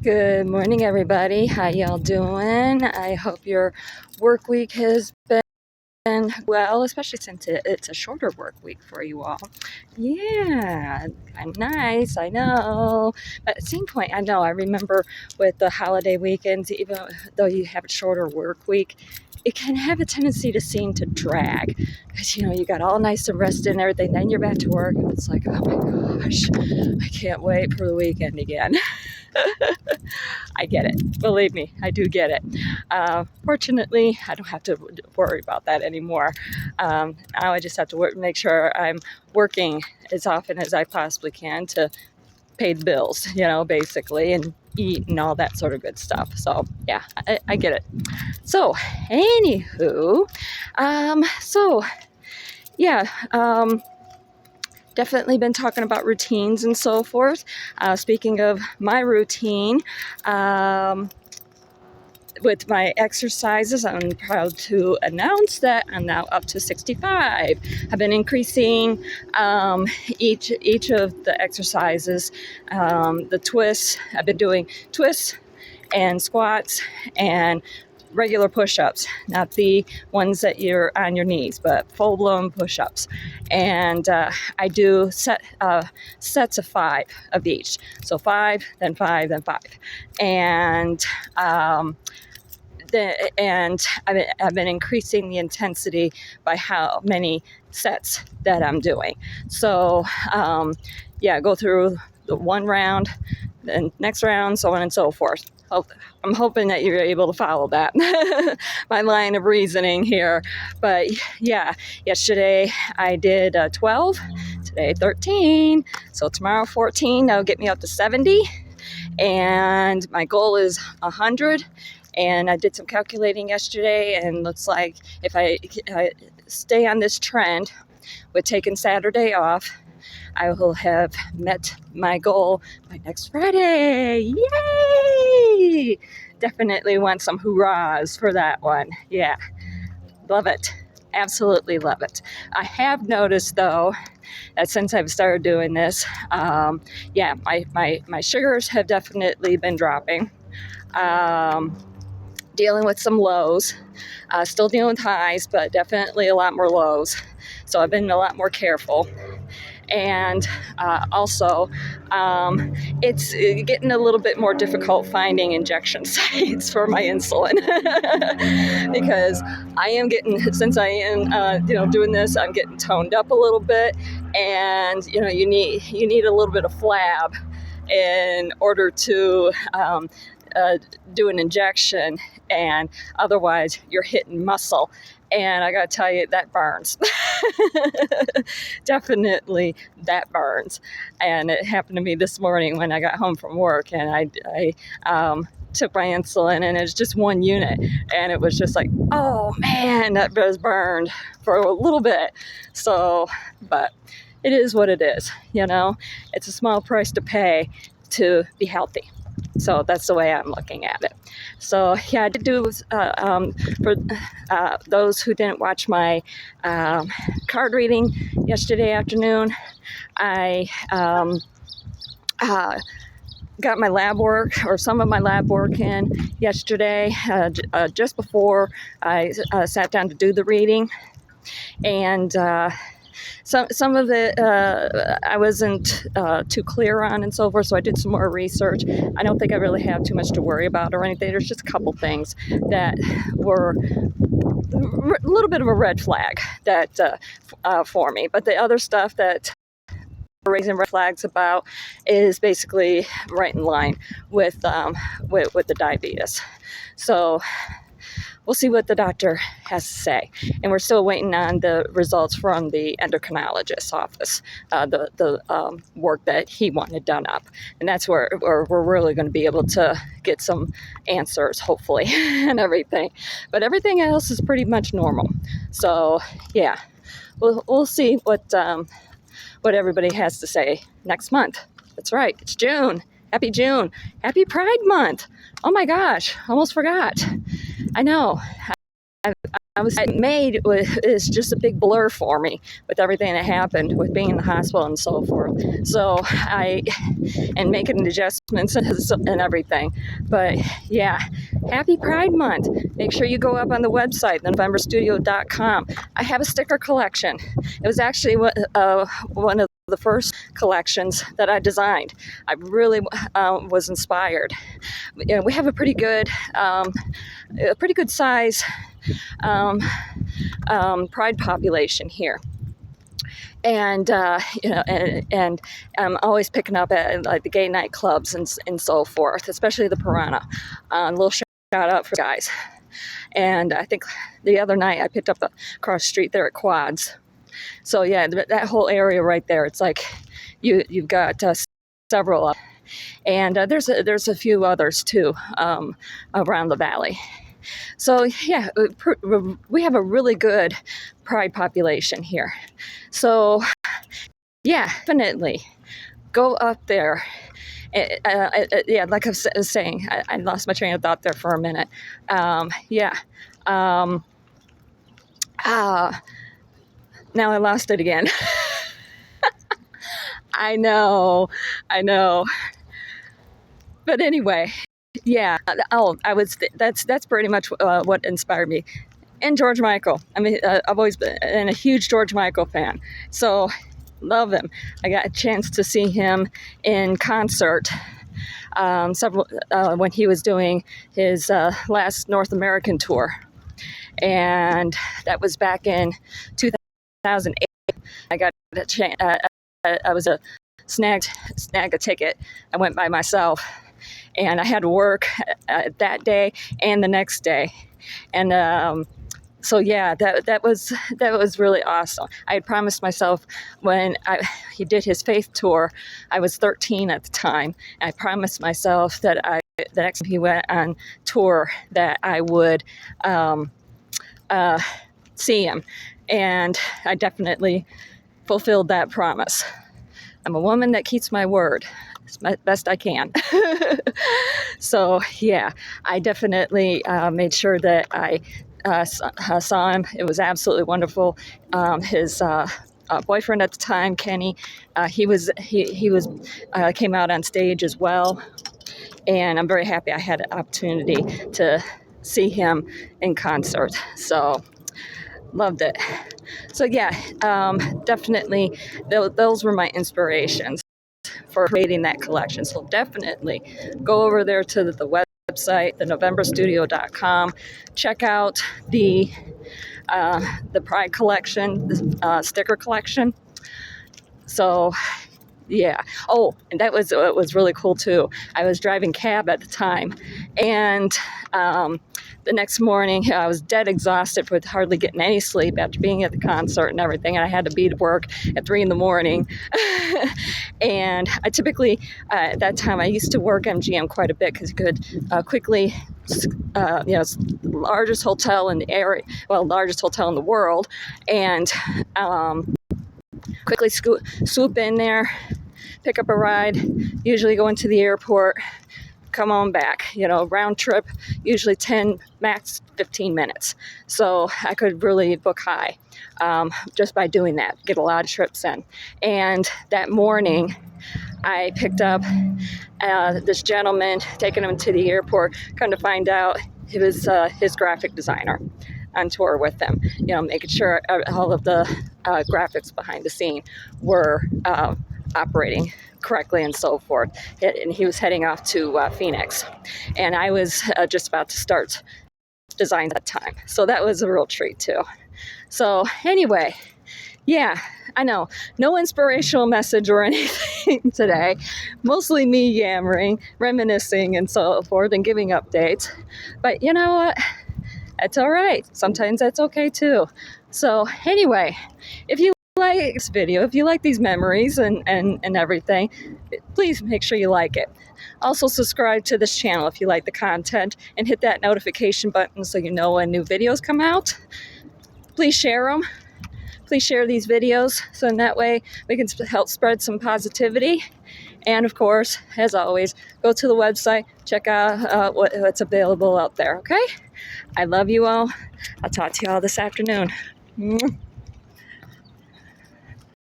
Good morning, everybody. How y'all doing? I hope your work week has been well, especially since it's a shorter work week for you all. Yeah, kind of nice, I know. But at the same point, I remember with the holiday weekends, even though you have a shorter work week, it can have a tendency to seem to drag because you got all nice and rested and everything. Then you're back to work, and it's like, oh my gosh, I can't wait for the weekend again. I get it. Believe me, I do get it. Fortunately, I don't have to worry about that anymore. Now I just have to make sure I'm working as often as I possibly can to pay the bills, basically, and eat and all that sort of good stuff. So, yeah, I get it. So, anywho, yeah, definitely been talking about routines and so forth. Speaking of my routine, with my exercises, I'm proud to announce that I'm now up to 65. I've been increasing each of the exercises, the twists. I've been doing twists and squats and regular push-ups, not the ones that you're on your knees, but full-blown push-ups. And I do sets of 5 of each. So 5, then 5, then 5. And I've been increasing the intensity by how many sets that I'm doing. So, go through the one round, then next round, so on and so forth. I'm hoping that you're able to follow that, my line of reasoning here. But yeah, yesterday I did 12, today 13, so tomorrow 14. That'll get me up to 70. And my goal is 100. And I did some calculating yesterday, and looks like if I stay on this trend with taking Saturday off, I will have met my goal by next Friday. Yay! Definitely want some hurrahs for that one. Yeah, love it. Absolutely love it. I have noticed, though, that since I've started doing this, my sugars have definitely been dropping. Dealing with some lows, still dealing with highs, but definitely a lot more lows. So I've been a lot more careful. And also, it's getting a little bit more difficult finding injection sites for my insulin because I am getting, since I am, doing this, I'm getting toned up a little bit, and you need a little bit of flab in order to do an injection, and otherwise you're hitting muscle, and I gotta tell you, that burns. Definitely that burns. And it happened to me this morning when I got home from work, and I took my insulin, and it's just 1 unit, and it was just like, oh man, that was burned for a little bit. So, but it is what it is, it's a small price to pay to be healthy. So that's the way I'm looking at it. So yeah, I did do, for those who didn't watch my card reading yesterday afternoon, I got my lab work, or some of my lab work, in yesterday, just before I sat down to do the reading. And some of it I wasn't too clear on and so forth, so I did some more research. I don't think I really have too much to worry about or anything. There's just a couple things that were a little bit of a red flag that for me, but the other stuff that we're raising red flags about is basically right in line with the diabetes. So we'll see what the doctor has to say. And we're still waiting on the results from the endocrinologist's office, the work that he wanted done up. And that's where we're really going to be able to get some answers, hopefully, and everything. But everything else is pretty much normal. So, yeah, we'll see what everybody has to say next month. That's right, it's June. Happy June. Happy Pride Month. Oh my gosh, almost forgot. I know. May is just a big blur for me with everything that happened with being in the hospital and so forth. So and making adjustments and everything. But yeah, happy Pride Month. Make sure you go up on the website, novemberstudio.com. I have a sticker collection. It was actually one of the first collections that I designed. I really was inspired. You know, we have a pretty good size pride population here. And and I'm always picking up at like the gay nightclubs and so forth, especially the Piranha. A little shout out for guys. And I think the other night I picked up across the street there at Quads. So yeah, that whole area right there, it's like you've got several, and there's a few others too around the valley. So yeah, we have a really good pride population here. So yeah, definitely go up there. Yeah, like I was saying, I lost my train of thought there for a minute. Yeah. Now I lost it again. I know. But anyway, yeah. That's pretty much what inspired me. And George Michael. I mean, I've always been a huge George Michael fan. So love him. I got a chance to see him in concert several when he was doing his last North American tour, and that was back in 2008. I got a chance. I was snag a ticket. I went by myself, and I had to work that day and the next day, and so yeah, that was really awesome. I had promised myself when he did his Faith tour. I was 13 at the time. I promised myself that the next time he went on tour that I would see him, and I definitely fulfilled that promise. I'm a woman that keeps my word as best I can. So yeah, I definitely made sure that I saw him. It was absolutely wonderful. His boyfriend at the time, Kenny, he came out on stage as well, and I'm very happy I had an opportunity to see him in concert. So loved it. So yeah, definitely those were my inspirations for creating that collection. So definitely go over there to the website, thenovemberstudio.com. Check out the Pride collection, the sticker collection. So yeah. Oh, and that was it was really cool too. I was driving cab at the time, and the next morning I was dead exhausted with hardly getting any sleep after being at the concert and everything. And I had to be to work at 3 a.m. And I typically at that time I used to work MGM quite a bit because you could quickly. It's the largest hotel in the area, largest hotel in the world, and quickly swoop in there, pick up a ride, usually go into the airport, come on back, round trip, usually 10, max 15 minutes. So I could really book high just by doing that, get a lot of trips in. And that morning, I picked up this gentleman, taking him to the airport, come to find out it was his graphic designer on tour with them, making sure all of the graphics behind the scene were operating correctly and so forth. And he was heading off to Phoenix, and I was just about to start design at that time. So that was a real treat too. So anyway, yeah, I know, no inspirational message or anything today. Mostly me yammering, reminiscing and so forth, and giving updates. But you know what? That's all right. Sometimes that's okay too. So anyway, if you like this video, if you like these memories and everything, please make sure you like it. Also subscribe to this channel if you like the content, and hit that notification button so you know when new videos come out. Please share them. please share these videos so in that way we can help spread some positivity. And of course, as always, go to the website, check out what's available out there, okay? I love you all. I'll talk to you all this afternoon.